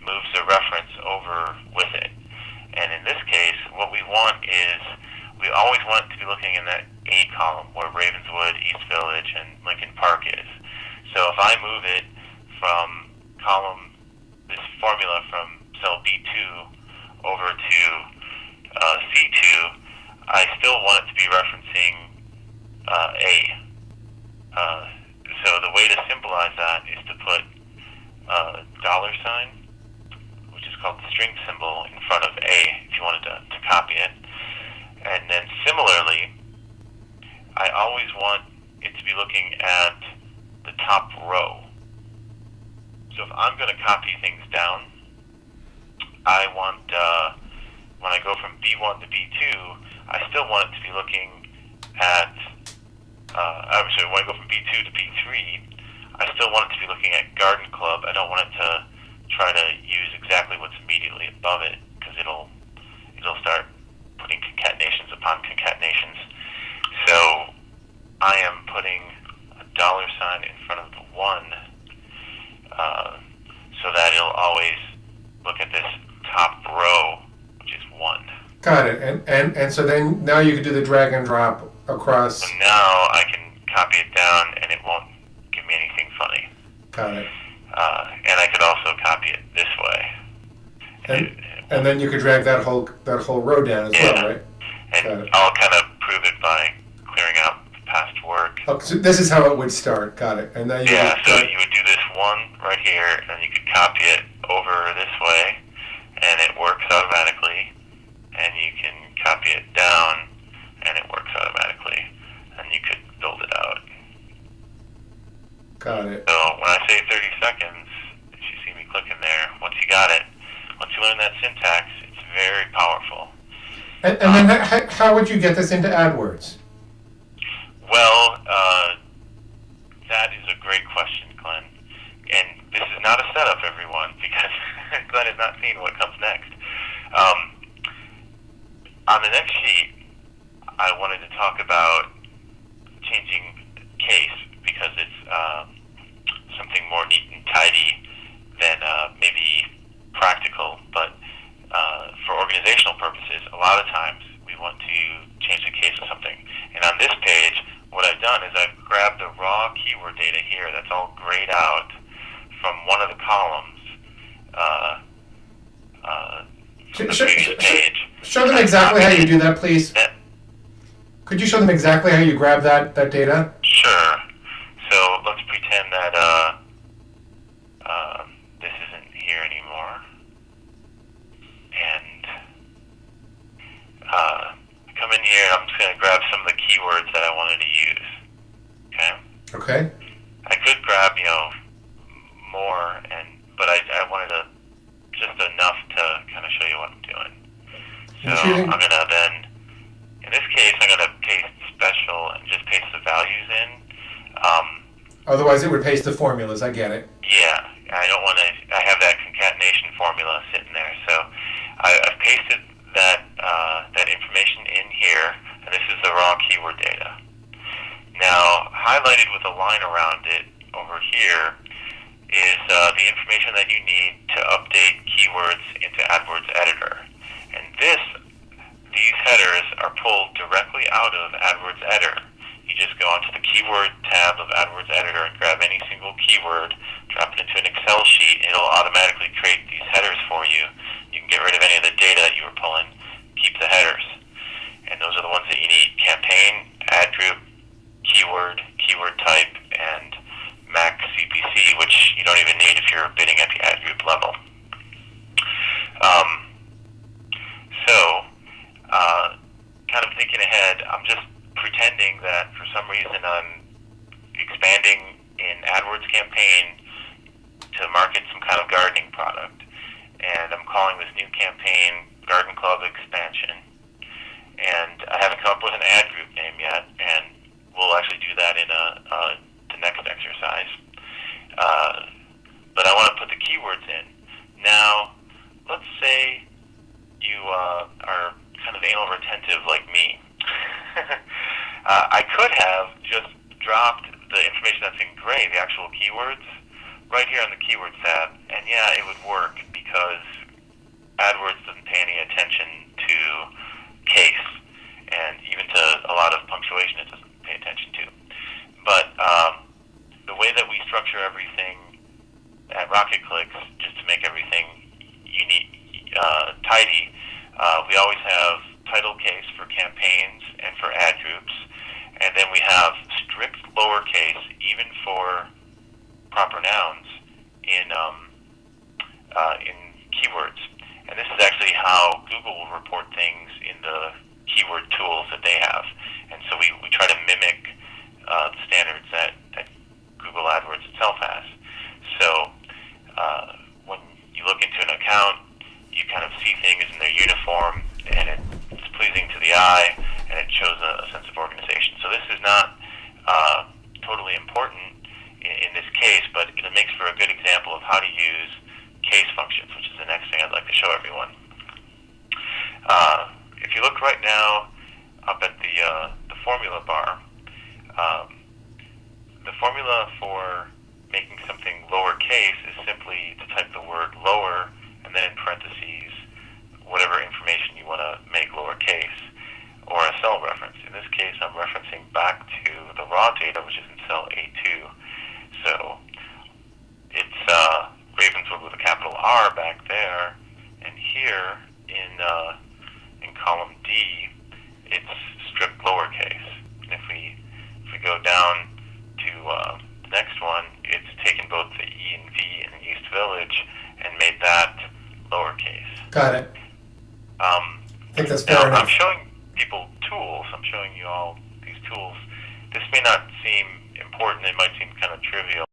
moves the reference over with it. And in this case, what we want is, we always want it to be looking in that A column where Ravenswood, East Village, and Lincoln Park is. So if I move it from this formula from cell B2 over to C2, I still want it to be referencing A. So the way to symbolize that is to put $, which is called the string symbol, in front of A if you wanted to copy it. And then similarly, I always want it to be looking at the top row. So if I'm going to copy things down, I want, when I go from B1 to B2, I still want it to be looking at, I'm sorry, when I go from B2 to B3, I still want it to be looking at Garden Club. I don't want it to try to use exactly what's immediately above it, because it'll start putting concatenations upon concatenations. So I am putting a $ in front of the 1, so that it'll always look at this top row, which is 1. Got it. And so then now you can do the drag and drop across. So now I can copy it down, and it won't give me anything funny. Got it. And I could also copy it this way. And then you could drag that whole row down as well, right? And I'll kind of prove it by clearing out past work. Oh, so this is how it would start. Got it. And then so you would do this 1 right here, and then you could copy it over this way, and it works automatically. And you can copy it down, and it works automatically. And you could build it out. Got it. So when I say 30 seconds, if you see me clicking there, once you got it, once you learn that syntax, it's very powerful. And then how would you get this into AdWords? Well, that is a great question, Glenn. And this is not a setup, everyone, because Glenn has not seen what comes next. On the next sheet, I wanted to talk about changing case, because it's something more neat and tidy than maybe practical, but for organizational purposes, a lot of times we want to change the case of something. And on this page, what I've done is I've grabbed the raw keyword data here that's all grayed out from one of the columns from the previous page. Show them exactly how you do that, please. Could you show them exactly how you grab that data? Sure. So let's pretend that this isn't here anymore. And I come in here, and I'm just going to grab some of the keywords that I wanted to use. Okay? Okay. I could grab, more, but I wanted to just enough to kind of show you what I'm doing. So I'm going to then, in this case, I'm going to paste special and just paste the values in. Otherwise, it would paste the formulas. I get it. Yeah, I don't want to. I have that concatenation formula sitting there, so I've pasted that information in here, and this is the raw keyword data. Now, highlighted with a line around it over here is the information that you need to update keywords into AdWords Editor, and these headers are pulled directly out of AdWords Editor. You just go onto the keyword tab of AdWords Editor and grab any single keyword, drop it into an Excel sheet, and it'll automatically create these headers for you. You can get rid of any of the data that you were pulling, keep the headers. And those are the ones that you need: campaign, ad group, keyword, keyword type, and MAC CPC, which you don't even need if you're bidding at the ad group level. Kind of thinking ahead, I'm just pretending that for some reason I'm expanding in AdWords campaign to market some kind of gardening product, and I'm calling this new campaign Garden Club Expansion. And I haven't come up with an ad group name yet, and we'll actually do that in the next exercise. But I want to put the keywords in. Now, let's say you are kind of anal retentive like me. I could have just dropped the information that's in gray, the actual keywords, right here on the Keywords tab, and yeah, it would work because we always have title case for campaigns and for ad groups, and then we have strict lowercase even for proper nouns in keywords. And this is actually how Google will report things in the keyword tools that they have. And so we try to mimic the standards that Google AdWords itself has. So when you look into an account, you kind of see things in their uniform, and it's pleasing to the eye, and it shows a sense of organization. So this is not totally important in this case, but it makes for a good example of how to use case functions, which is the next thing I'd like to show everyone. If you look right now up at the formula bar, the formula for making something lowercase is simply to type the word lower and then in parentheses whatever information you want to make lowercase, or a cell reference. In this case, I'm referencing back to the raw data, which is in cell A2. So it's Ravenswood with a capital R back there, and here in column D, it's strict lowercase. And if we go down to the next one, it's taken both the E and V in the East Village and made that lowercase. Got it. I think that's fair now, enough. I'm showing people tools. I'm showing you all these tools. This may not seem important. It might seem kind of trivial.